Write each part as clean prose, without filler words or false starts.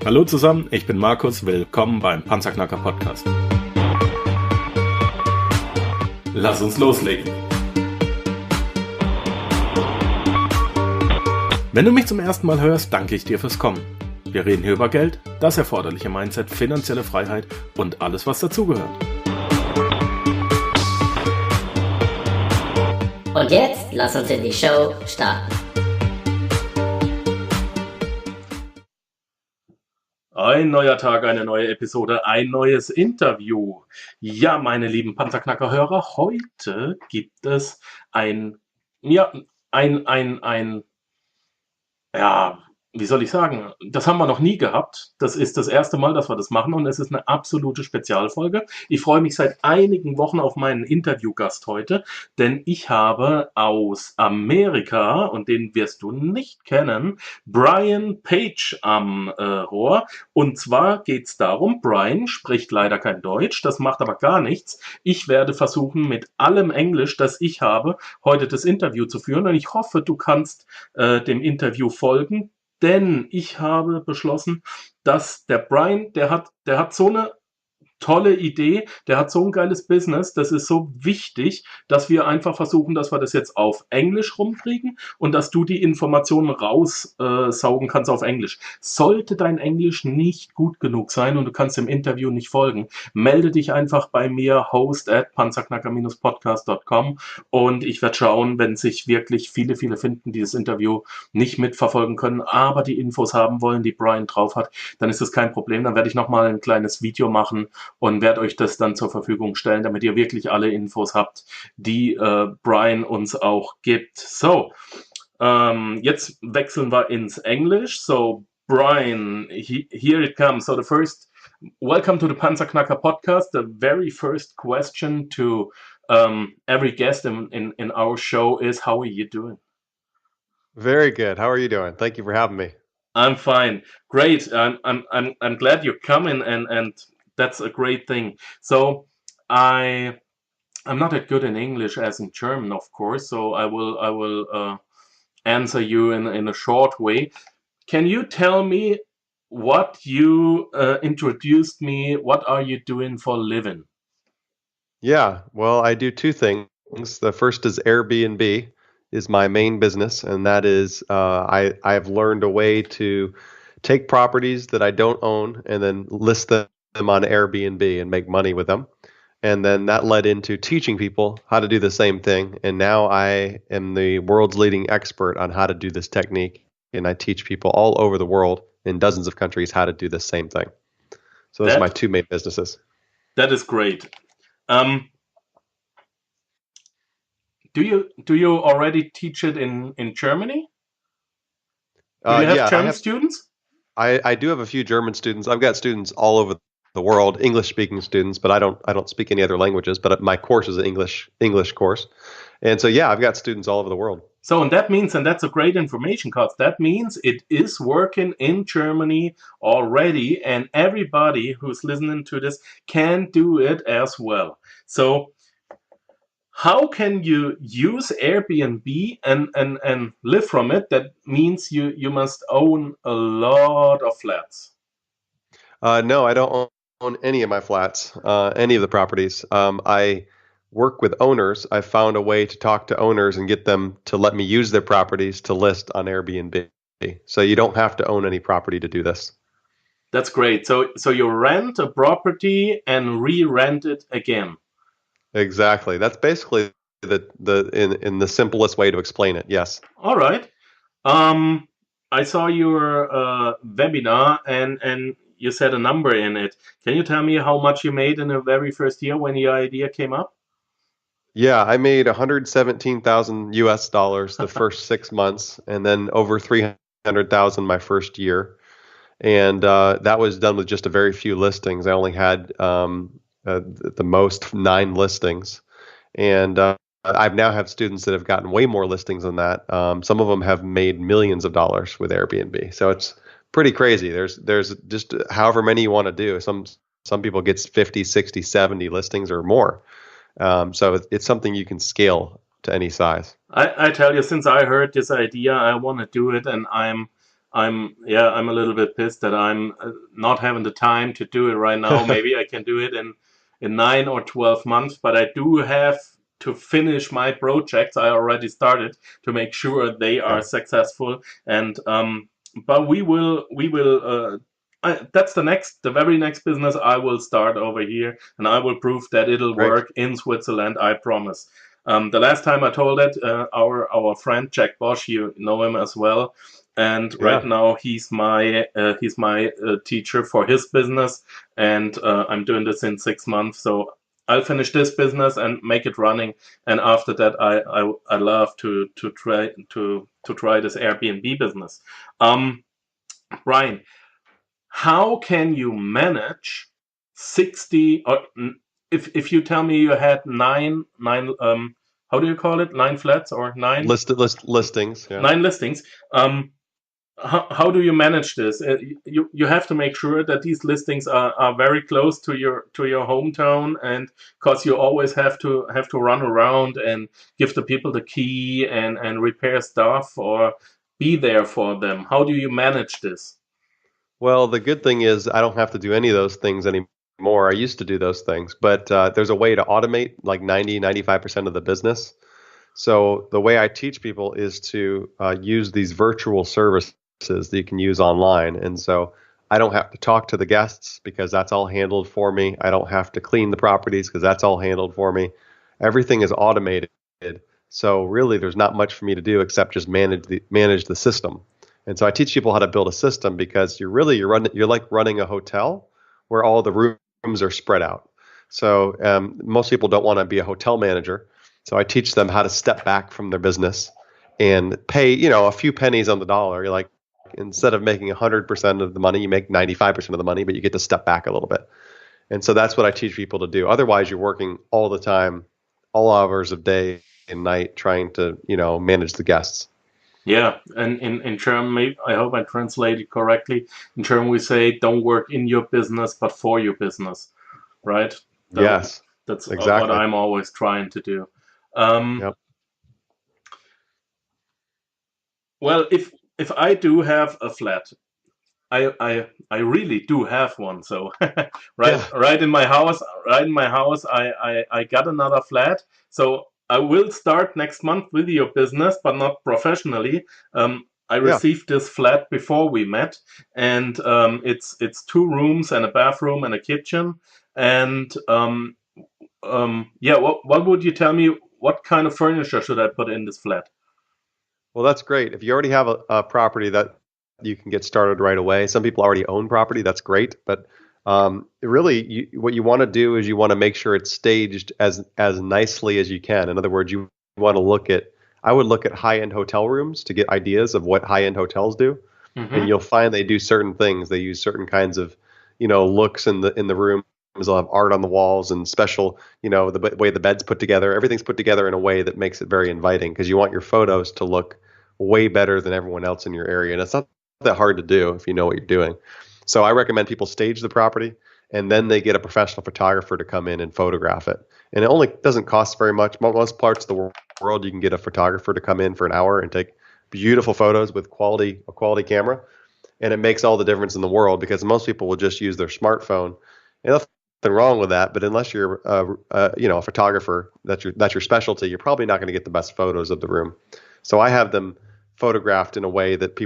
Hallo zusammen, ich bin Markus, willkommen beim Panzerknacker Podcast. Lass uns loslegen. Wenn du mich zum ersten Mal hörst, danke ich dir fürs Kommen. Wir reden hier über Geld, das erforderliche Mindset, finanzielle Freiheit und alles, was dazugehört. Und jetzt lass uns in die Show starten. Ein neuer Tag, eine neue Episode, ein neues Interview. Ja, meine lieben Panzerknacker-Hörer, heute gibt es wie soll ich sagen, das haben wir noch nie gehabt. Das ist das erste Mal, dass wir das machen und es ist eine absolute Spezialfolge. Ich freue mich seit einigen Wochen auf meinen Interviewgast heute, denn ich habe aus Amerika, und den wirst du nicht kennen, Brian Page am Rohr. Und zwar geht es darum, Brian spricht leider kein Deutsch, das macht aber gar nichts. Ich werde versuchen, mit allem Englisch, das ich habe, heute das Interview zu führen und ich hoffe, du kannst dem Interview folgen. Denn ich habe beschlossen, dass der Brian, der hat so eine tolle Idee, der hat so ein geiles Business, das ist so wichtig, dass wir einfach versuchen, dass wir das jetzt auf Englisch rumkriegen und dass du die Informationen raussaugen kannst auf Englisch. Sollte dein Englisch nicht gut genug sein und du kannst dem Interview nicht folgen, melde dich einfach bei mir, host@panzerknacker-podcast.com und ich werde schauen, wenn sich wirklich viele finden, die das Interview nicht mitverfolgen können, aber die Infos haben wollen, die Brian drauf hat, dann ist das kein Problem, dann werde ich nochmal ein kleines Video machen und werde euch das dann zur Verfügung stellen, damit ihr wirklich alle Infos habt, die Brian uns auch gibt. So, jetzt wechseln wir ins Englisch. So, Brian, here it comes. So the first, welcome to the Panzerknacker Podcast. The very first question to every guest in our show is, how are you doing? Very good. How are you doing? Thank you for having me. I'm fine. Great. I'm glad you're coming and that's a great thing. So I'm not that good in English as in German, of course. So I will answer you in a short way. Can you tell me what you introduced me? What are you doing for a living? Yeah, well, I do two things. The first is Airbnb is my main business, and that is I've learned a way to take properties that I don't own and then list them on Airbnb and make money with them. And then that led into teaching people how to do the same thing. And now I am the world's leading expert on how to do this technique. And I teach people all over the world in dozens of countries how to do the same thing. So those are my two main businesses. That is great. Do you already teach it in Germany? Do you have German students? I do have a few German students. I've got students all over the world, English-speaking students, but I don't speak any other languages. But my course is an English course, and so yeah, I've got students all over the world. So, and that means, and that's a great information, because that means it is working in Germany already, and everybody who's listening to this can do it as well. So, how can you use Airbnb and live from it? That means you must own a lot of flats. No, I don't own any of my flats, any of the properties. I work with owners. I found a way to talk to owners and get them to let me use their properties to list on Airbnb. So you don't have to own any property to do this. That's great. So you rent a property and re-rent it again. Exactly. That's basically in the simplest way to explain it. Yes. All right. I saw your webinar and you said a number in it. Can you tell me how much you made in the very first year when your idea came up? Yeah, I made $117,000 US the first 6 months, and then over $300,000 my first year. And that was done with just a very few listings. I only had the most 9 listings, and I've now have students that have gotten way more listings than that. Some of them have made millions of dollars with Airbnb. So it's pretty crazy. There's just however many you want to do. Some people get 50, 60, 70 listings or more. So it's something you can scale to any size. I tell you, since I heard this idea, I want to do it, and I'm a little bit pissed that I'm not having the time to do it right now. Maybe I can do it in 9 or 12 months, but I do have to finish my projects I already started to make sure they are Yeah, successful. And but we will. That's the very next business I will start over here, and I will prove that it'll great. work in Switzerland. I promise. The last time I told it, our friend Jack Bosch, you know him as well, and right Yeah, now he's my teacher for his business, and I'm doing this in 6 months. So I'll finish this business and make it running, and after that, I love to try this Airbnb business. Brian, how can you manage 60 or if you tell me you had nine how do you call it, nine flats or listings. Yeah. nine listings, how do you manage this? You have to make sure that these listings are very close to your hometown, and because you always have to run around and give the people the key and repair stuff or be there for them. How do you manage this? Well, the good thing is I don't have to do any of those things anymore. I used to do those things, but there's a way to automate like 95% of the business. So the way I teach people is to use these virtual services that you can use online. And so I don't have to talk to the guests because that's all handled for me. I don't have to clean the properties because that's all handled for me. Everything is automated. So really there's not much for me to do except just manage the system. And so I teach people how to build a system because you're like running a hotel where all the rooms are spread out. So most people don't want to be a hotel manager. So I teach them how to step back from their business and pay, a few pennies on the dollar. You're like, instead of making 100% of the money, you make 95% of the money, but you get to step back a little bit. And so that's what I teach people to do. Otherwise, you're working all the time, all hours of day and night, trying to, manage the guests. Yeah, and in German, I hope I translated correctly. In German, we say, "Don't work in your business, but for your business," right? That, Yes, that's what exactly. I'm always trying to do. Um, Yep. well, if I do have a flat, I really do have one. So Yeah. right in my house, I got another flat. So I will start next month with your business, but not professionally. I Yeah. received this flat before we met, and it's 2 rooms and a bathroom and a kitchen. And yeah, what would you tell me? What kind of furniture should I put in this flat? Well, that's great. If you already have a property that you can get started right away, some people already own property. That's great. But really, what you want to do is you want to make sure it's staged as nicely as you can. In other words, you want to I would look at high-end hotel rooms to get ideas of what high-end hotels do. And Mm-hmm. you'll find they do certain things. They use certain kinds of, looks in the room. They'll have art on the walls and special, way the bed's put together. Everything's put together in a way that makes it very inviting because you want your photos to look way better than everyone else in your area. And it's not that hard to do if you know what you're doing. So I recommend people stage the property and then they get a professional photographer to come in and photograph it. And it only doesn't cost very much. Most parts of the world, you can get a photographer to come in for an hour and take beautiful photos with a quality camera. And it makes all the difference in the world because most people will just use their smartphone. And nothing wrong with that, but unless you're a photographer, that's your specialty, you're probably not going to get the best photos of the room. So I have them photographed in a way that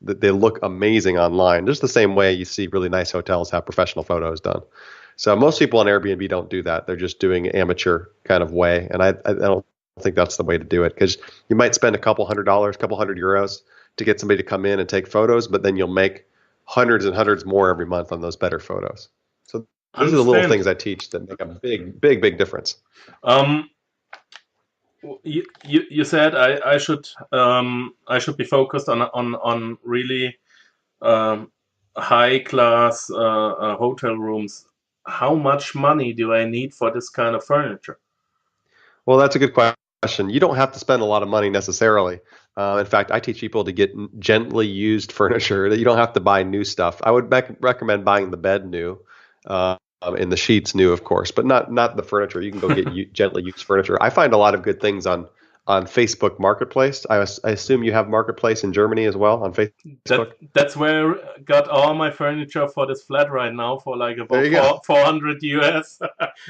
that they look amazing online, just the same way you see really nice hotels have professional photos done. So most people on Airbnb don't do that. They're just doing amateur kind of way. And I don't think that's the way to do it because you might spend a couple $100s, couple €100 to get somebody to come in and take photos, but then you'll make hundreds and hundreds more every month on those better photos. So those are the little Understand. things I teach that make a big, big, big difference. Um, you said I should be focused on really high class hotel rooms. How much money do I need for this kind of furniture? Well, that's a good question. You don't have to spend a lot of money necessarily. In fact, I teach people to get gently used furniture that you don't have to buy new stuff. I would recommend buying the bed new, and the sheets new, of course, but not the furniture. You can go get gently used furniture. I find a lot of good things on on Facebook Marketplace. I assume you have Marketplace in Germany as well on Facebook. That's where I got all my furniture for this flat right now for like There about you go. 400 US.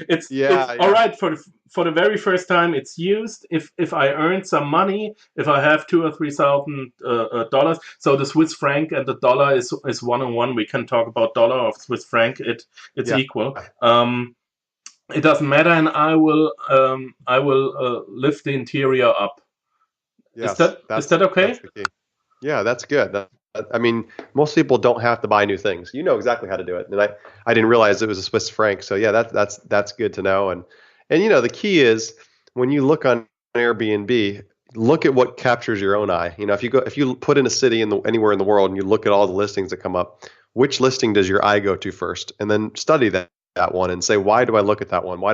It's all Yeah. right for the very first time. It's used. If I earn some money, if I have 2 or 3,000 dollars. So the Swiss franc and the dollar is 1-on-1. We can talk about dollar or Swiss franc. It's Yeah. equal. It doesn't matter, and I will lift the interior up. Yes. Is that okay? That's the key. Yeah, that's good. I mean, most people don't have to buy new things. You know exactly how to do it. And I didn't realize it was a Swiss franc. So yeah, that's good to know. And the key is when you look on Airbnb, look at what captures your own eye. If you put in a city anywhere in the world and you look at all the listings that come up, which listing does your eye go to first? And then study that one and say, why do I look at that one? Why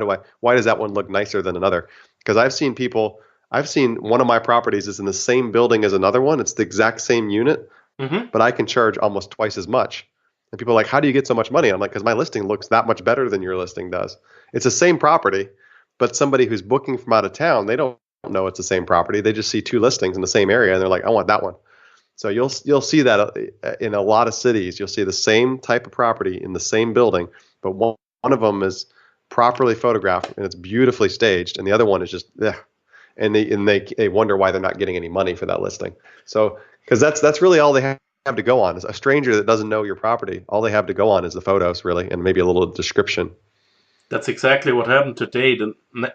does that one look nicer than another? Because I've seen one of my properties is in the same building as another one. It's the exact same unit, but I can charge almost twice as much. And people are like, how do you get so much money? I'm like, because my listing looks that much better than your listing does. It's the same property, but somebody who's booking from out of town, they don't know it's the same property. They just see 2 listings in the same area, and they're like, I want that one. So you'll see that in a lot of cities. You'll see the same type of property in the same building, but one of them is properly photographed and it's beautifully staged, and the other one is just and they wonder why they're not getting any money for that listing. So because that's really all they have to go on. Is a stranger that doesn't know your property, all they have to go on is the photos, really, and maybe a little description. That's exactly what happened today.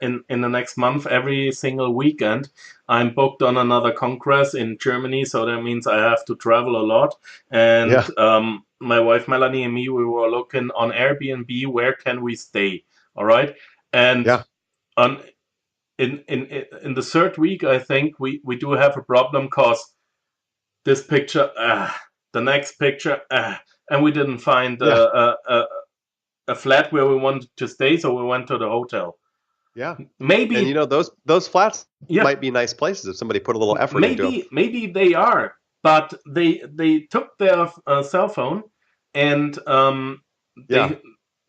In the next month, every single weekend, I'm booked on another congress in Germany, so that means I have to travel a lot. And my wife Melanie and me, we were looking on Airbnb, where can we stay? All right, and on in the third week, I think we do have a problem because this picture, the next picture, and we didn't find a flat where we wanted to stay, so we went to the hotel. Yeah, maybe, and those flats might be nice places if somebody put a little effort into them. Maybe they are, but they took their cell phone and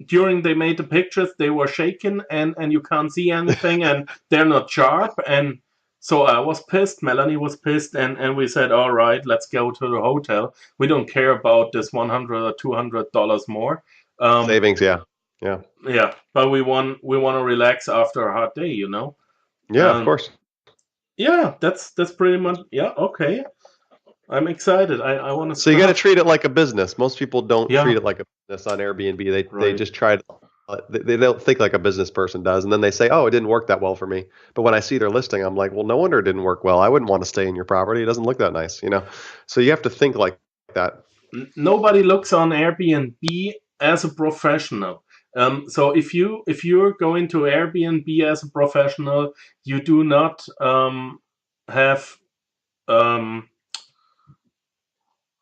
during they made the pictures, they were shaking and you can't see anything and they're not sharp. And so I was pissed, Melanie was pissed, and we said, all right, let's go to the hotel. We don't care about this $100 or $200 more. Savings, yeah, but we want to relax after a hard day, of course. That's pretty much okay. I'm excited. I want to. So you got to treat it like a business. Most people don't treat it like a business on Airbnb. They just try. They don't think like a business person does, and then they say, "Oh, it didn't work that well for me." But when I see their listing, I'm like, "Well, no wonder it didn't work well. I wouldn't want to stay in your property. It doesn't look that nice, So you have to think like that. Nobody looks on Airbnb as a professional. So if you're going to Airbnb as a professional, you do not have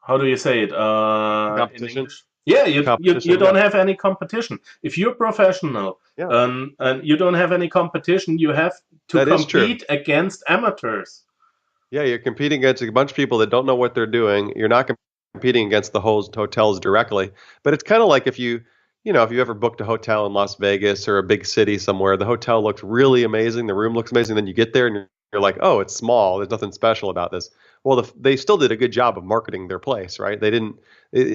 how do you say it? Competition? In English? Yeah, you don't have any competition. If you're professional and you don't have any competition, you have to compete against amateurs. Yeah, you're competing against a bunch of people that don't know what they're doing. You're not competing against the hotels directly, but it's kind of like if you ever booked a hotel in Las Vegas or a big city somewhere, the hotel looks really amazing, the room looks amazing, then you get there and you're like, oh, it's small, there's nothing special about this. Well, they still did a good job of marketing their place, right?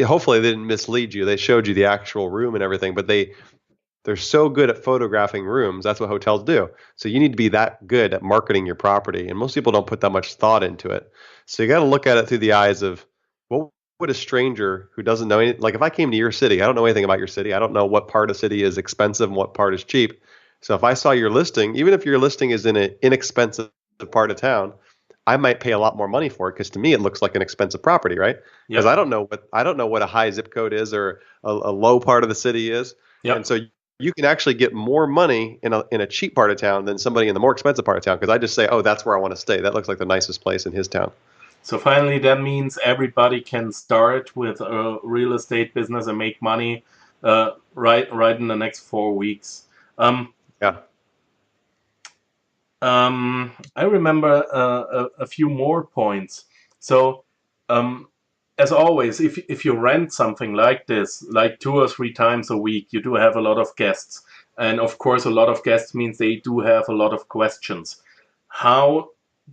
Hopefully they didn't mislead you. They showed you the actual room and everything, but they're so good at photographing rooms. That's what hotels do. So you need to be that good at marketing your property, and most people don't put that much thought into it. So you got to look at it through the eyes of, what would a stranger who doesn't know anything, like if I came to your city, I don't know anything about your city. I don't know what part of the city is expensive and what part is cheap. So if I saw your listing, even if your listing is in an inexpensive part of town, I might pay a lot more money for it because to me it looks like an expensive property, right? Because I don't know what a high zip code is or a low part of the city is, and so you can actually get more money in a cheap part of town than somebody in the more expensive part of town. Because I just say, oh, that's where I want to stay. That looks like the nicest place in his town. So finally, that means everybody can start with a real estate business and make money right in the next 4 weeks. I remember a few more points. So, as always, if you rent something like this, like 2 or 3 times a week, you do have a lot of guests. And of course, a lot of guests means they do have a lot of questions. How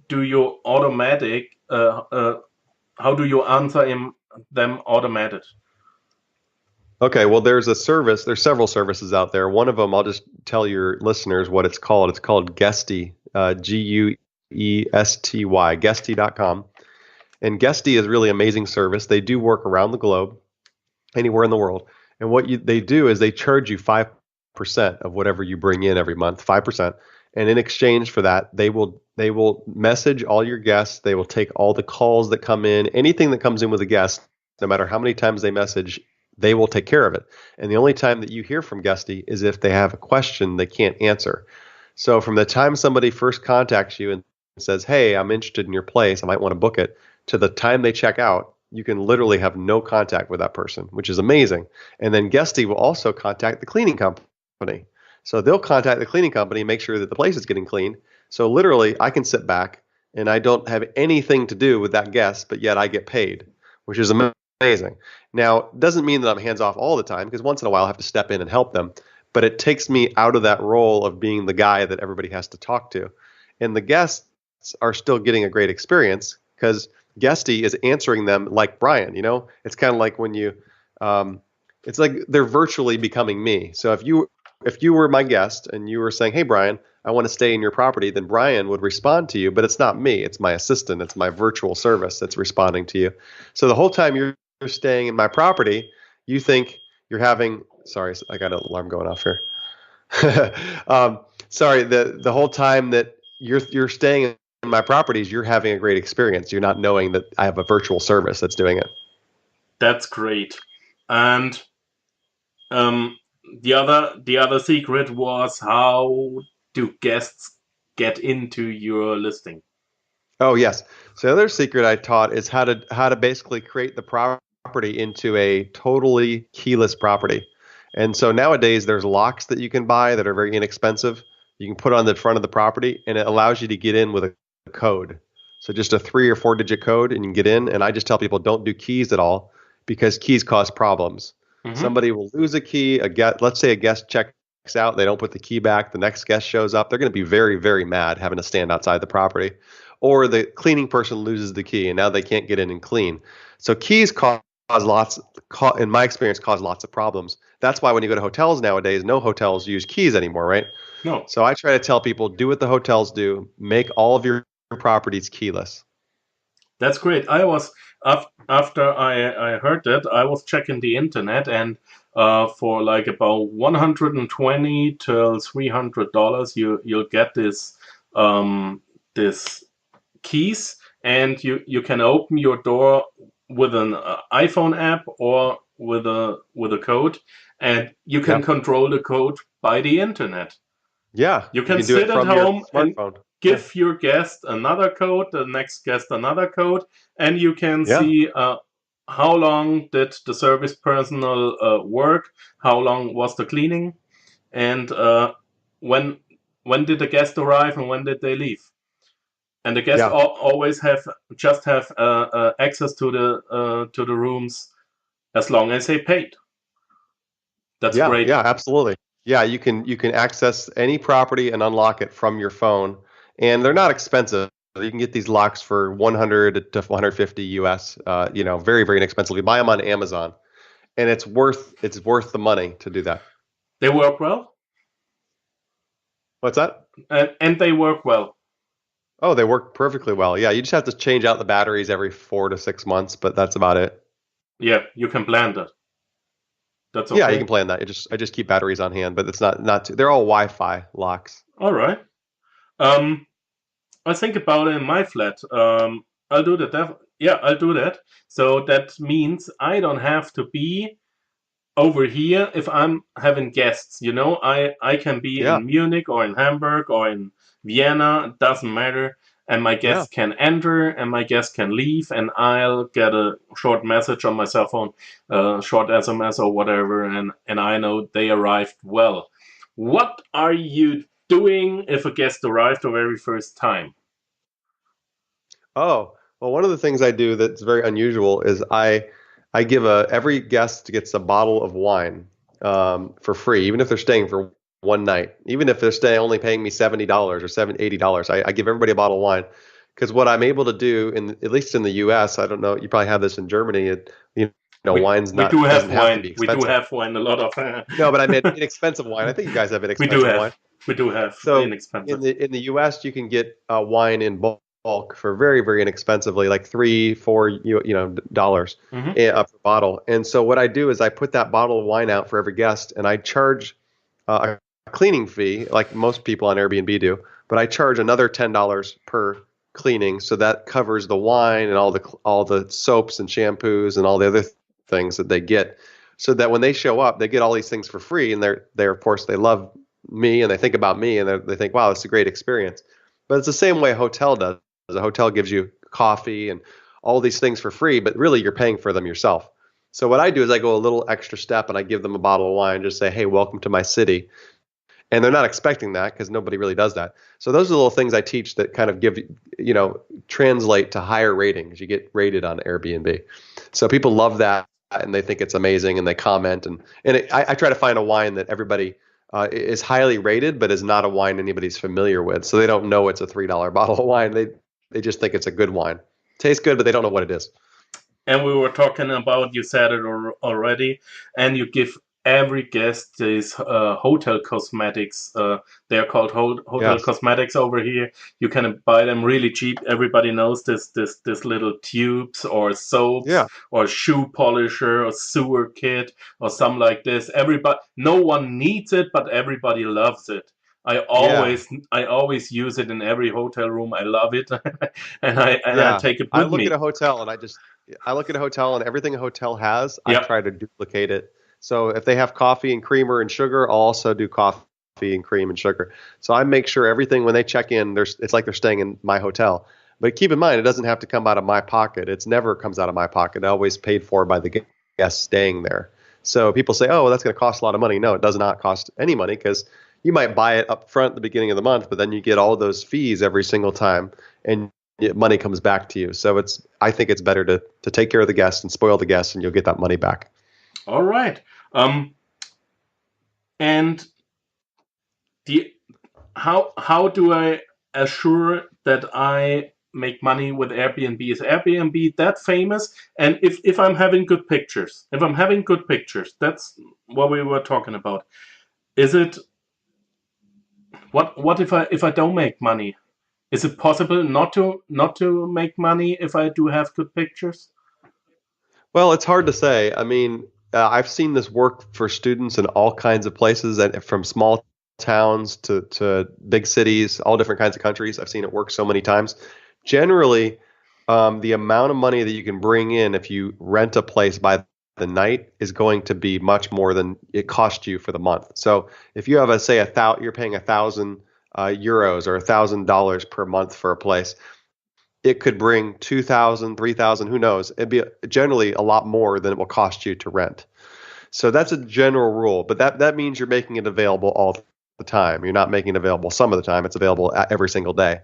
do you automatic? How do you answer them automated? Okay, well, there's a service. There's several services out there. One of them, I'll just tell your listeners what it's called. It's called Guesty, Guesty, Guesty.com. And Guesty is a really amazing service. They do work around the globe, anywhere in the world. And what they do is they charge you 5% of whatever you bring in every month, 5%. And in exchange for that, they will message all your guests. They will take all the calls that come in, anything that comes in with a guest, no matter how many times they message, they will take care of it. And the only time that you hear from Guesty is if they have a question they can't answer. So from the time somebody first contacts you and says, "Hey, I'm interested in your place, I might want to book it," to the time they check out, you can literally have no contact with that person, which is amazing. And then Guesty will also contact the cleaning company. So they'll contact the cleaning company and make sure that the place is getting cleaned. So literally, I can sit back and I don't have anything to do with that guest, but yet I get paid, which is amazing. Now, it doesn't mean that I'm hands off all the time, because once in a while I have to step in and help them, but it takes me out of that role of being the guy that everybody has to talk to. And the guests are still getting a great experience because Guesty is answering them like Brian. It's kind of like when it's like they're virtually becoming me. So if you were my guest and you were saying, "Hey, Brian, I want to stay in your property," then Brian would respond to you, but it's not me. It's my assistant. It's my virtual service that's responding to you. So the whole time you're staying in my property, you think you're having, sorry, I got an alarm going off here. Sorry, the whole time that you're staying in my properties, you're having a great experience. You're not knowing that I have a virtual service that's doing it. That's great. And the other secret was, how do guests get into your listing? Oh, yes. So the other secret I taught is how to basically create the property into a totally keyless property. And so nowadays there's locks that you can buy that are very inexpensive. You can put on the front of the property, and it allows you to get in with a code. So just a 3 or 4 digit code, and you can get in. And I just tell people, don't do keys at all, because keys cause problems. Mm-hmm. Somebody will lose a key. Let's say a guest checks out, they don't put the key back. The next guest shows up. They're going to be very, very mad having to stand outside the property. Or the cleaning person loses the key and now they can't get in and clean. So keys in my experience, cause lots of problems. That's why when you go to hotels nowadays, no hotels use keys anymore, right? No. So I try to tell people, do what the hotels do. Make all of your properties keyless. That's great. I was, after I heard that, I was checking the internet, and for like about $120 to $300, you'll get this keys, and you can open your door with an iPhone app or with a code, and you can control the code by the internet. Yeah, you can sit at home and give your guest another code, the next guest another code, and you can see how long did the service personnel work, how long was the cleaning, and when did the guest arrive and when did they leave. And the guests always have access to the rooms as long as they paid. That's great. Yeah, absolutely. Yeah, you can access any property and unlock it from your phone, and they're not expensive. You can get these locks for $100 to $150 US. Very, very inexpensive. You buy them on Amazon, and it's worth the money to do that. They work well. What's that? And they work well. Oh, they work perfectly well. Yeah, you just have to change out the batteries every 4 to 6 months, but that's about it. Yeah, you can plan that. That's okay. Yeah, you can plan that. I just keep batteries on hand, but it's not too, they're all Wi-Fi locks. All right. I think about it in my flat. I'll do that. Yeah, I'll do that. So that means I don't have to be over here if I'm having guests. I can be in Munich or in Hamburg or in Vienna. It doesn't matter. And my guests can enter and my guests can leave, and I'll get a short message on my cell phone, short SMS or whatever, and I know they arrived well. What are you doing if a guest arrived the very first time? Oh, well, one of the things I do that's very unusual is I give every guest gets a bottle of wine for free, even if they're staying for one night, even if they're only paying me $70 or $80. I give everybody a bottle of wine, Because what I'm able to do, at least in the U.S., I don't know, you probably have this in Germany. Wine's we not do have doesn't have to wine. be We do expensive. have wine. A lot of. No, but I mean inexpensive wine. I think you guys have an we do expensive have. wine. We do have So inexpensive. in the U.S., you can get wine in bulk for very, very inexpensively, like $3-4 dollars per bottle. And so what I do is I put that bottle of wine out for every guest, and I charge a cleaning fee, like most people on Airbnb do, but I charge another $10 per cleaning, so that covers the wine and all the soaps and shampoos and all the other things that they get, so that when they show up, they get all these things for free, and they're of course they love me and they think about me and they think, wow, it's a great experience. But it's the same way a hotel does. A hotel gives you coffee and all these things for free, but really you're paying for them yourself. So what I do is I go a little extra step and I give them a bottle of wine, just say, hey, welcome to my city. And they're not expecting that because nobody really does that. So those are the little things I teach that kind of translate to higher ratings. You get rated on Airbnb. So people love that and they think it's amazing and they comment. I try to find a wine that everybody is highly rated, but is not a wine anybody's familiar with. So they don't know it's a $3 bottle of wine. They just think it's a good wine. Tastes good, but they don't know what it is. And we were talking about, you said it already, and you give every guest these hotel cosmetics. They are called hotel cosmetics over here. You can buy them really cheap. Everybody knows this little tubes or soaps or shoe polisher or sewer kit or something like this. No one needs it, but everybody loves it. I always use it in every hotel room. I love it, and I take it with me. I look at a hotel and everything a hotel has, I try to duplicate it. So if they have coffee and creamer and sugar, I'll also do coffee and cream and sugar. So I make sure everything when they check in, it's like they're staying in my hotel. But keep in mind, it doesn't have to come out of my pocket. It never comes out of my pocket. It's always paid for by the guest staying there. So people say, oh, well, that's going to cost a lot of money. No, it does not cost any money because you might buy it up front at the beginning of the month, but then you get all those fees every single time and money comes back to you. So I think it's better to take care of the guests and spoil the guests and you'll get that money back. All right. And how do I assure that I make money with Airbnb? Is Airbnb that famous? And if I'm having good pictures, that's what we were talking about. Is it what if I don't make money? Is it possible not to make money if I do have good pictures? Well, it's hard to say. I mean, I've seen this work for students in all kinds of places, and from small towns to big cities, all different kinds of countries. I've seen it work so many times. Generally, the amount of money that you can bring in if you rent a place by the night is going to be much more than it cost you for the month. So if you have you're paying 1,000 euros or $1,000 per month for a place, it could bring 2,000, 3,000, who knows? It'd be generally a lot more than it will cost you to rent. So that's a general rule, but that means you're making it available all the time. You're not making it available some of the time. It's available every single day.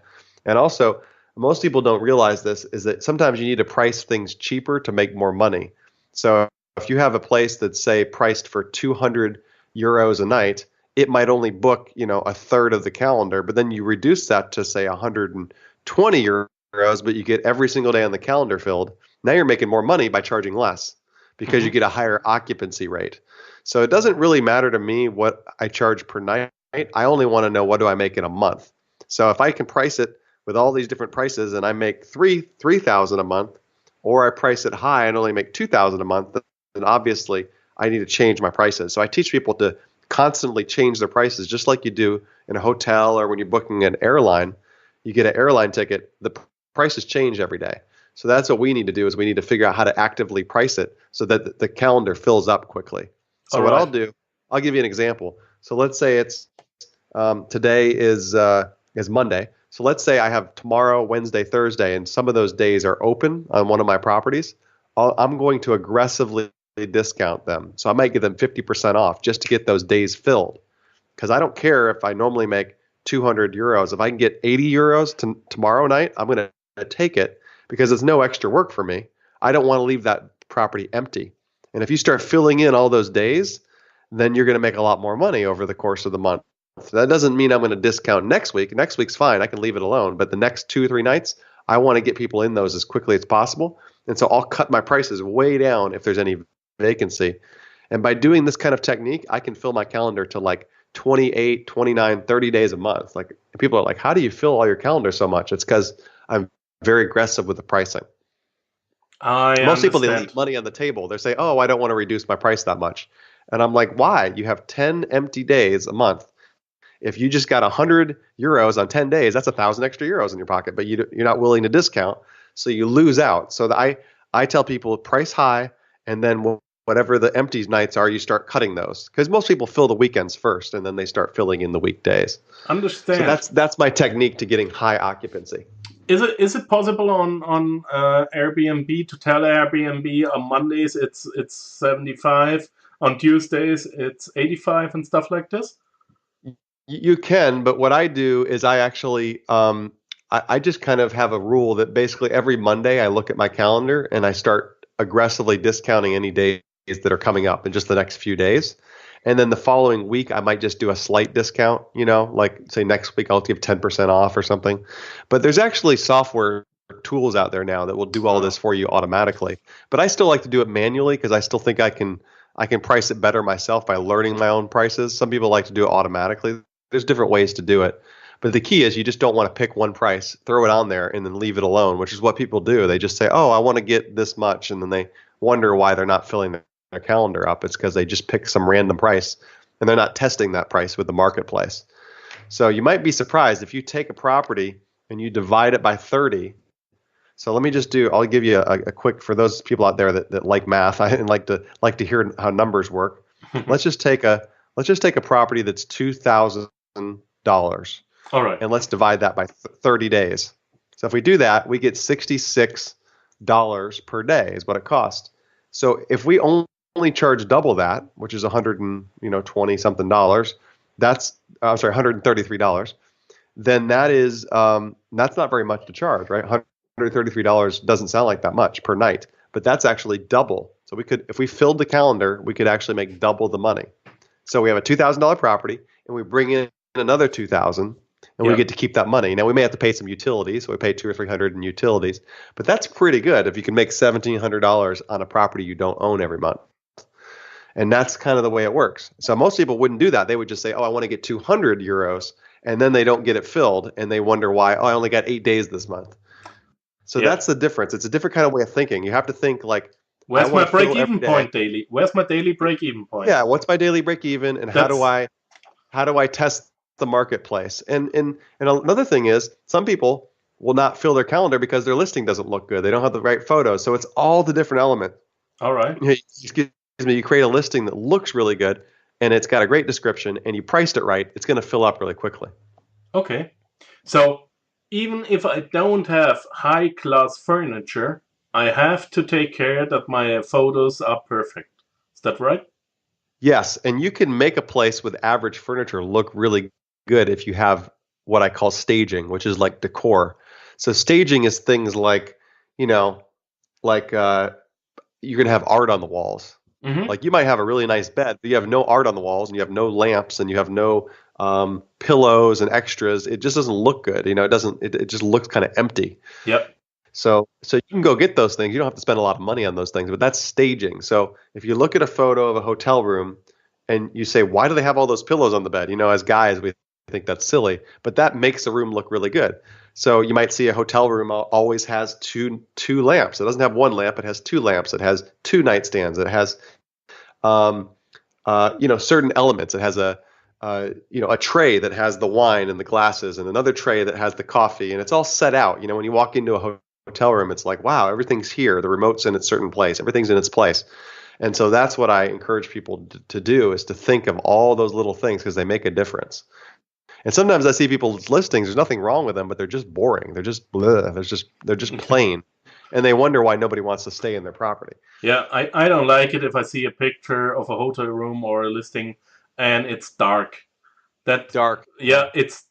And also, most people don't realize this, is that sometimes you need to price things cheaper to make more money. So if you have a place that's, say, priced for 200 euros a night, it might only book, a third of the calendar, but then you reduce that to, say, 120 euros, but you get every single day on the calendar filled. Now you're making more money by charging less because you get a higher occupancy rate. So it doesn't really matter to me what I charge per night. I only want to know what do I make in a month. So if I can price it with all these different prices and I make 3,000 a month, or I price it high and only make 2,000 a month, then obviously I need to change my prices. So I teach people to constantly change their prices, just like you do in a hotel or when you're booking an airline. You get an airline ticket, the prices change every day. So that's what we need to do, is we need to figure out how to actively price it so that the calendar fills up quickly. So what I'll do, I'll give you an example. So let's say it's today is Monday. So let's say I have tomorrow, Wednesday, Thursday, and some of those days are open on one of my properties. I'm going to aggressively discount them. So I might give them 50% off just to get those days filled. Because I don't care if I normally make 200 euros. If I can get 80 euros tomorrow night, I'm going to take it because it's no extra work for me. I don't want to leave that property empty. And if you start filling in all those days, then you're going to make a lot more money over the course of the month. So that doesn't mean I'm going to discount next week. Next week's fine. I can leave it alone. But the next 2 or 3 nights, I want to get people in those as quickly as possible. And so I'll cut my prices way down if there's any vacancy. And by doing this kind of technique, I can fill my calendar to like 28, 29, 30 days a month. Like people are like, how do you fill all your calendar so much? It's because I'm very aggressive with the pricing. Most people, they leave money on the table. They say, oh, I don't want to reduce my price that much. And I'm like, why? You have 10 empty days a month. If you just got 100 euros on 10 days, that's 1,000 extra euros in your pocket, but you're not willing to discount. So you lose out. So I tell people price high, and then whatever the empty nights are, you start cutting those. Because most people fill the weekends first, and then they start filling in the weekdays. Understand. So that's my technique to getting high occupancy. Is it possible on Airbnb to tell Airbnb on Mondays it's 75, on Tuesdays it's 85 and stuff like this? You can, but what I do is I actually I just kind of have a rule that basically every Monday I look at my calendar and I start aggressively discounting any days that are coming up in just the next few days. And then the following week, I might just do a slight discount, like say next week, I'll give 10% off or something. But there's actually software tools out there now that will do all this for you automatically. But I still like to do it manually because I still think I can price it better myself by learning my own prices. Some people like to do it automatically. There's different ways to do it. But the key is you just don't want to pick one price, throw it on there, and then leave it alone, which is what people do. They just say, oh, I want to get this much, and then they wonder why they're not filling their calendar up. It's because they just pick some random price, and they're not testing that price with the marketplace. So you might be surprised if you take a property and you divide it by 30. So I'll give you a quick, for those people out there that like math and like to hear how numbers work. Let's just take a property that's $2,000. All right. And let's divide that by 30 days. So if we do that, we get $66 per day is what it costs. So if we only charge double that, which is $120 something dollars, $133, then that's not very much to charge, right? $133 doesn't sound like that much per night, but that's actually double. So if we filled the calendar, we could actually make double the money. So we have a $2,000 property and we bring in another $2,000 and we get to keep that money. Now we may have to pay some utilities. So we pay $200 or $300 in utilities, but that's pretty good if you can make $1,700 on a property you don't own every month. And that's kind of the way it works. So most people wouldn't do that. They would just say, oh, I want to get 200 euros. And then they don't get it filled. And they wonder why, oh, I only got 8 days this month. So that's the difference. It's a different kind of way of thinking. You have to think like, where's my break-even point daily? Where's my daily break-even point? Yeah, what's my daily break-even, and how do I test the marketplace? And another thing is, some people will not fill their calendar because their listing doesn't look good. They don't have the right photos. So it's all the different elements. All right. You create a listing that looks really good, and it's got a great description, and you priced it right. It's going to fill up really quickly. Okay. So even if I don't have high-class furniture, I have to take care that my photos are perfect. Is that right? Yes, and you can make a place with average furniture look really good if you have what I call staging, which is like decor. So staging is things like, you're going to have art on the walls. Mm-hmm. Like you might have a really nice bed, but you have no art on the walls, and you have no lamps, and you have no pillows and extras. It just doesn't look good. It just looks kind of empty. Yep. So you can go get those things. You don't have to spend a lot of money on those things, but that's staging. So if you look at a photo of a hotel room and you say, why do they have all those pillows on the bed? As guys, we think that's silly, but that makes a room look really good. So you might see a hotel room always has two lamps. It doesn't have one lamp. It has two lamps. It has two nightstands. It has, certain elements. It has a tray that has the wine and the glasses, and another tray that has the coffee, and it's all set out. When you walk into a hotel room, it's like, wow, everything's here. The remote's in its certain place. Everything's in its place. And so that's what I encourage people to do, is to think of all those little things, because they make a difference. And sometimes I see people's listings, there's nothing wrong with them, but they're just boring. They're just blah. They're just plain. And they wonder why nobody wants to stay in their property. Yeah, I don't like it if I see a picture of a hotel room or a listing and it's dark. Dark. Yeah, it's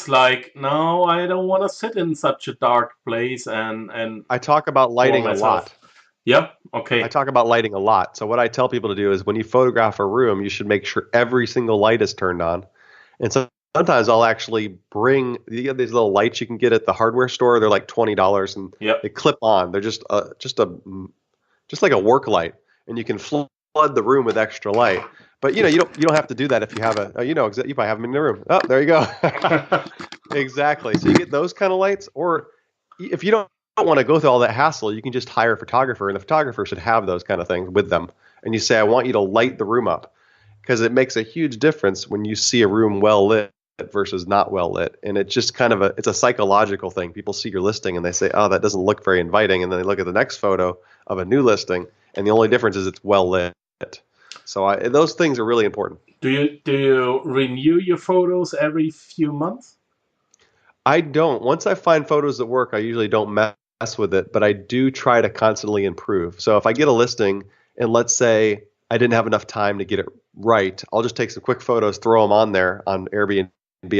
like, no, I don't want to sit in such a dark place. And I talk about lighting a lot. Yep. Okay. I talk about lighting a lot. So what I tell people to do is, when you photograph a room, you should make sure every single light is turned on. And sometimes I'll actually bring you get these little lights you can get at the hardware store. They're like $20 and Yep. they clip on. They're just like a work light, and you can flood the room with extra light. But you don't have to do that if you have you probably have them in the room. Oh, there you go. Exactly. So you get those kind of lights, or if you don't want to go through all that hassle, you can just hire a photographer, and the photographer should have those kind of things with them. And you say, I want you to light the room up, because it makes a huge difference when you see a room well lit versus not well lit. And it's just kind of it's a psychological thing. People see your listing and they say, oh, that doesn't look very inviting. And then they look at the next photo of a new listing, and the only difference is it's well lit. So those things are really important. Do you renew your photos every few months? I don't. Once I find photos that work, I usually don't mess with it, but I do try to constantly improve. So if I get a listing and let's say I didn't have enough time to get it right, I'll just take some quick photos, throw them on there on Airbnb.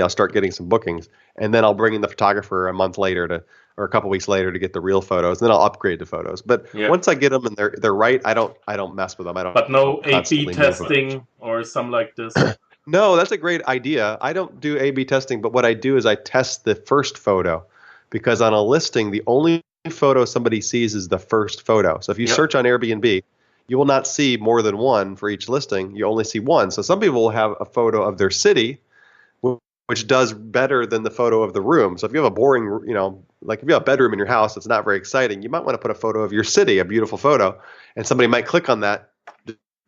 I'll start getting some bookings, and then I'll bring in the photographer a month later or a couple weeks later to get the real photos. And then I'll upgrade the photos. But once I get them and they're right, I don't mess with them. I don't. But no A/B testing or something like this. No, that's a great idea. I don't do A/B testing, but what I do is I test the first photo, because on a listing, the only photo somebody sees is the first photo. So if you search on Airbnb, you will not see more than one for each listing. You only see one. So some people will have a photo of their city, which does better than the photo of the room. So if you have a boring, like if you have a bedroom in your house that's not very exciting, you might want to put a photo of your city, a beautiful photo, and somebody might click on that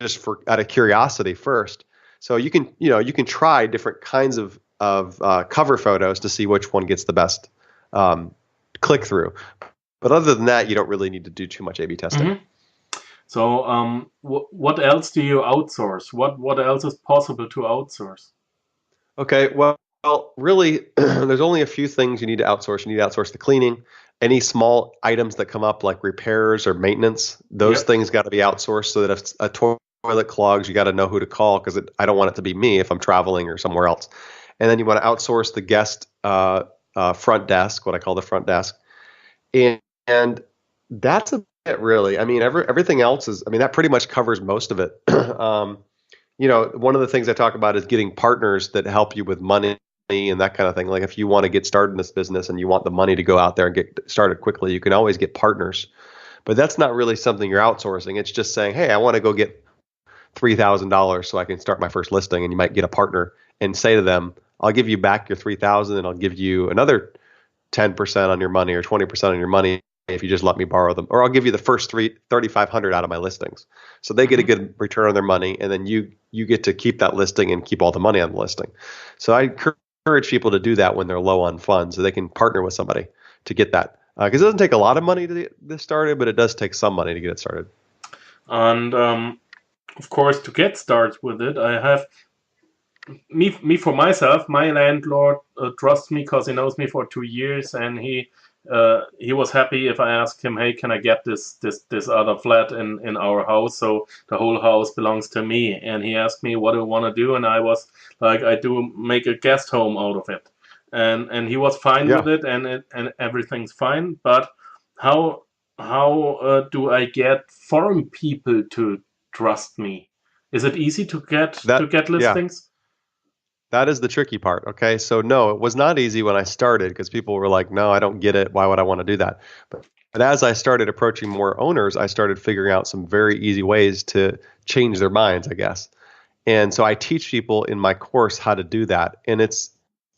just out of curiosity first. So you can try different kinds of cover photos to see which one gets the best click through. But other than that, you don't really need to do too much A/B testing. Mm-hmm. So what else do you outsource? What else is possible to outsource? Okay, well, really, there's only a few things you need to outsource. You need to outsource the cleaning. Any small items that come up like repairs or maintenance, those things got to be outsourced, so that if a toilet clogs, you got to know who to call, because I don't want it to be me if I'm traveling or somewhere else. And then you want to outsource the guest front desk, what I call the front desk. And that's a bit, really. I mean, everything else that pretty much covers most of it. One of the things I talk about is getting partners that help you with money and that kind of thing. Like if you want to get started in this business and you want the money to go out there and get started quickly, you can always get partners. But that's not really something you're outsourcing. It's just saying, hey, I want to go get $3,000 so I can start my first listing. And you might get a partner and say to them, I'll give you back your $3,000 and I'll give you another 10% on your money or 20% on your money if you just let me borrow them, or I'll give you the first $3,500 out of my listings. So they get a good return on their money, and then you get to keep that listing and keep all the money on the listing. So I encourage people to do that when they're low on funds, so they can partner with somebody to get that. Because it doesn't take a lot of money to get this started, but it does take some money to get it started. And of course, to get started with it, I have me for myself. My landlord trusts me because he knows me for 2 years, and he was happy if I asked him, hey, can I get this other flat in our house? So the whole house belongs to me. And he asked me, what do I want to do? And I was like, I do make a guest home out of it. And he was fine with it, and everything's fine. But how do I get foreign people to trust me? Is it easy to get listings? Yeah. That is the tricky part. Okay. So no, it was not easy when I started, because people were like, no, I don't get it. Why would I want to do that? But as I started approaching more owners, I started figuring out some very easy ways to change their minds, I guess. And so I teach people in my course how to do that. And it's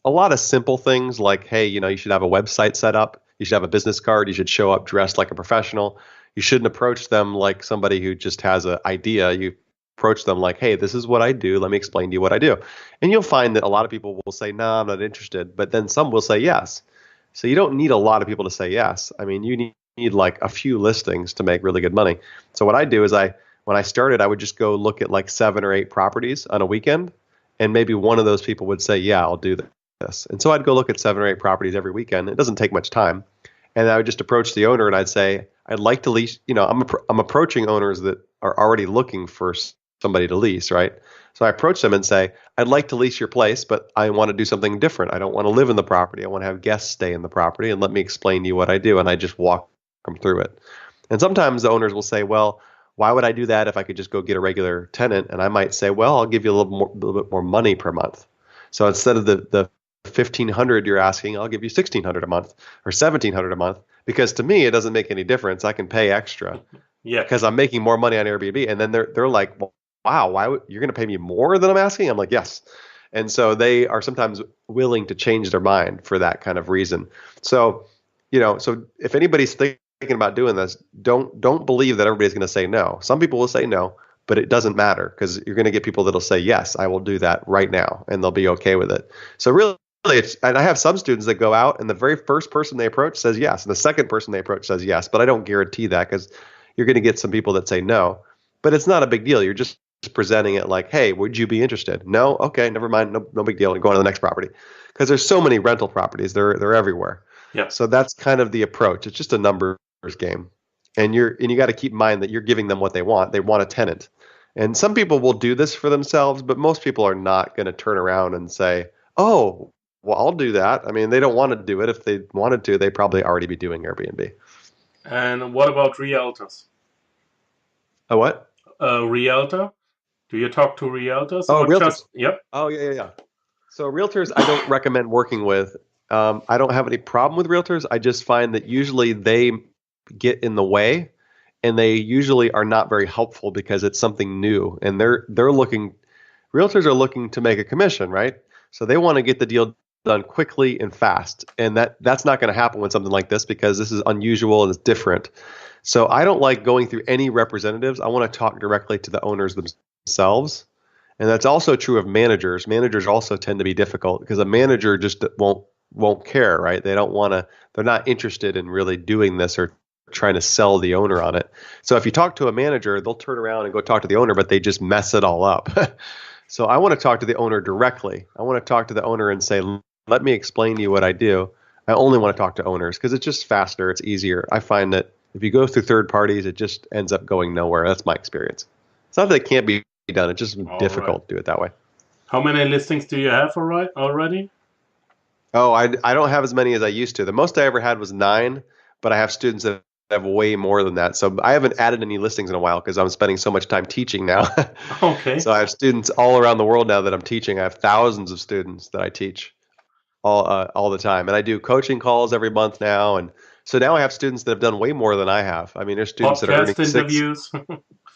a lot of simple things like, hey, you should have a website set up. You should have a business card. You should show up dressed like a professional. You shouldn't approach them like somebody who just has an idea. You approach them like, hey, this is what I do. Let me explain to you what I do. And you'll find that a lot of people will say, no, I'm not interested. But then some will say yes. So you don't need a lot of people to say yes. I mean, you need like a few listings to make really good money. So what I do is when I started, I would just go look at like 7 or 8 properties on a weekend. And maybe one of those people would say, yeah, I'll do this. And so I'd go look at 7 or 8 properties every weekend. It doesn't take much time. And I would just approach the owner and I'd say, I'd like to lease, I'm approaching owners that are already looking for somebody to lease, right? So I approach them and say, I'd like to lease your place, but I want to do something different. I don't want to live in the property. I want to have guests stay in the property, and let me explain to you what I do. And I just walk them through it. And sometimes the owners will say, well, why would I do that if I could just go get a regular tenant? And I might say, well, I'll give you a little bit more money per month. So instead of the 1,500 you're asking, I'll give you 1,600 a month or 1,700 a month, because to me it doesn't make any difference. I can pay extra Yeah. because I'm making more money on Airbnb. And then they're like, well, wow, you're going to pay me more than I'm asking? I'm like, yes. And so they are sometimes willing to change their mind for that kind of reason. So, so if anybody's thinking about doing this, don't believe that everybody's going to say no. Some people will say no, but it doesn't matter, because you're going to get people that'll say, yes, I will do that right now, and they'll be okay with it. So really, and I have some students that go out and the very first person they approach says yes, and the second person they approach says yes, but I don't guarantee that, because you're going to get some people that say no. But it's not a big deal. You're just presenting it like, hey, would you be interested? No? Okay, never mind. No big deal. And go on to the next property. Because there's so many rental properties. They're everywhere. Yeah. So that's kind of the approach. It's just a numbers game. And you got to keep in mind that you're giving them what they want. They want a tenant. And some people will do this for themselves, but most people are not going to turn around and say, oh, well, I'll do that. I mean, they don't want to do it. If they wanted to, they'd probably already be doing Airbnb. And what about realtors? A what? A realtor? Do you talk to realtors? Oh, or realtors. Yep. Oh, yeah. So realtors, I don't recommend working with. I don't have any problem with realtors. I just find that usually they get in the way, and they usually are not very helpful because it's something new, and realtors are looking to make a commission, right? So they want to get the deal done quickly and fast, and that's not going to happen with something like this, because this is unusual and it's different. So I don't like going through any representatives. I want to talk directly to the owners themselves. And that's also true of managers. Managers also tend to be difficult, because a manager just won't care, right? They're not interested in really doing this or trying to sell the owner on it. So if you talk to a manager, they'll turn around and go talk to the owner, but they just mess it all up. So I want to talk to the owner directly. I want to talk to the owner and say, let me explain to you what I do. I only want to talk to owners because it's just faster. It's easier. I find that if you go through third parties, it just ends up going nowhere. That's my experience. It's not that it can't be done. It's just difficult to do it that way. How many listings do you have already? Oh, I don't have as many as I used to. The most I ever had was 9, but I have students that have way more than that. So I haven't added any listings in a while because I'm spending so much time teaching now. Okay. So I have students all around the world now that I'm teaching. I have thousands of students that I teach all the time. And I do coaching calls every month now. And so now I have students that have done way more than I have. I mean, there's students that are earning interviews.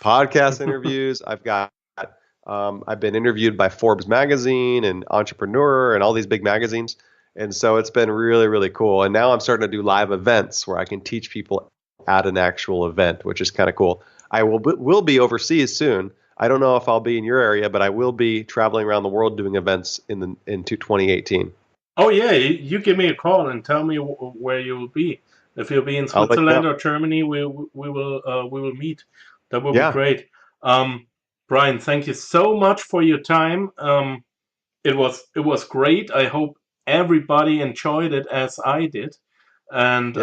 podcast interviews. I've been interviewed by Forbes magazine and Entrepreneur and all these big magazines. And so it's been really, really cool. And now I'm starting to do live events where I can teach people at an actual event, which is kind of cool. I will be overseas soon. I don't know if I'll be in your area, but I will be traveling around the world doing events into 2018. Oh yeah, you give me a call and tell me where you will be. If you'll be in Switzerland or Germany, we will meet. That would be great. Brian, thank you so much for your time. It was great. I hope everybody enjoyed it as I did, and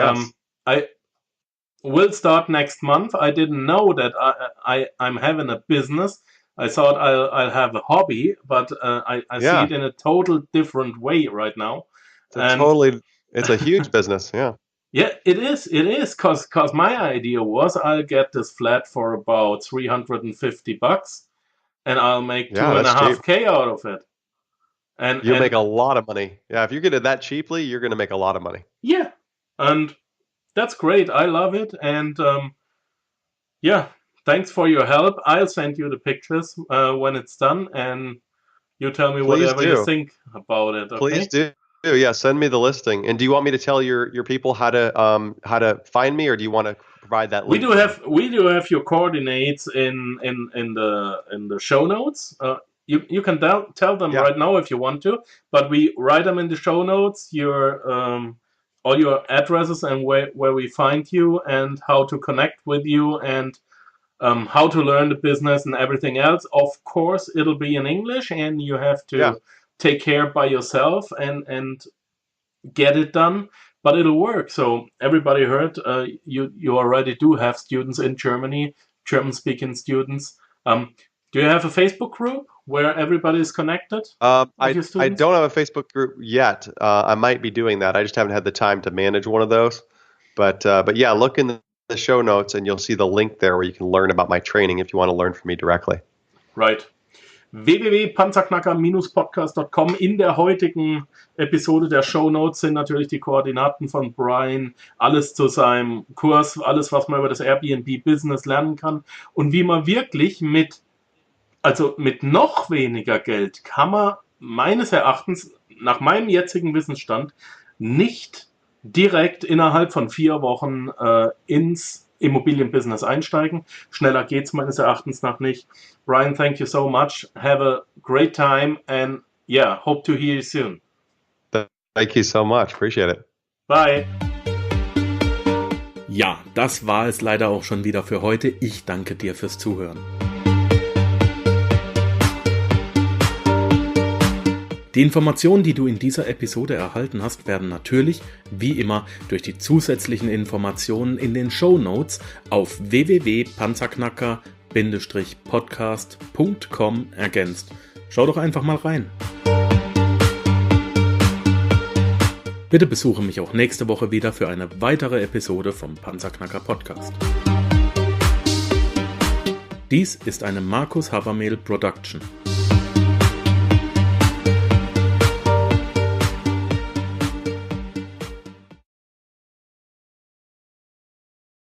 I will start next month. I didn't know that I'm having a business. I thought I'll have a hobby, but I see it in a total different way right now. It's a huge business. Yeah. Yeah, it is. It is because my idea was I'll get this flat for about $350, and I'll make $2.5K out of it. And you'll make a lot of money. Yeah, if you get it that cheaply, you're going to make a lot of money. Yeah, and that's great. I love it. And thanks for your help. I'll send you the pictures when it's done, and you tell me whatever you think about it. Okay? Please do. Yeah, send me the listing. And do you want me to tell your people how to find me, or do you want to provide that link? We do have your coordinates in the show notes. You can tell them right now if you want to, but we write them in the show notes. All your addresses and where we find you and how to connect with you and how to learn the business and everything else. Of course, it'll be in English, and you have to take care by yourself and get it done. But it'll work. So everybody heard you already do have students in Germany, German-speaking students. Do you have a Facebook group where everybody is connected? I don't have a Facebook group yet. I might be doing that. I just haven't had the time to manage one of those. But yeah, look in the show notes and you'll see the link there where you can learn about my training if you want to learn from me directly. Right. www.panzerknacker-podcast.com. In der heutigen Episode der Shownotes sind natürlich die Koordinaten von Brian, alles zu seinem Kurs, alles, was man über das Airbnb Business lernen kann und wie man wirklich mit noch weniger Geld kann man meines Erachtens nach meinem jetzigen Wissensstand nicht direkt innerhalb von 4 Wochen ins Immobilienbusiness einsteigen. Schneller geht's meines Erachtens nach nicht. Brian, thank you so much. Have a great time and hope to hear you soon. Thank you so much. Appreciate it. Bye. Ja, das war es leider auch schon wieder für heute. Ich danke dir fürs Zuhören. Die Informationen, die du in dieser Episode erhalten hast, werden natürlich, wie immer, durch die zusätzlichen Informationen in den Shownotes auf www.panzerknacker-podcast.com ergänzt. Schau doch einfach mal rein. Bitte besuche mich auch nächste Woche wieder für eine weitere Episode vom Panzerknacker Podcast. Dies ist eine Markus Habermehl Production.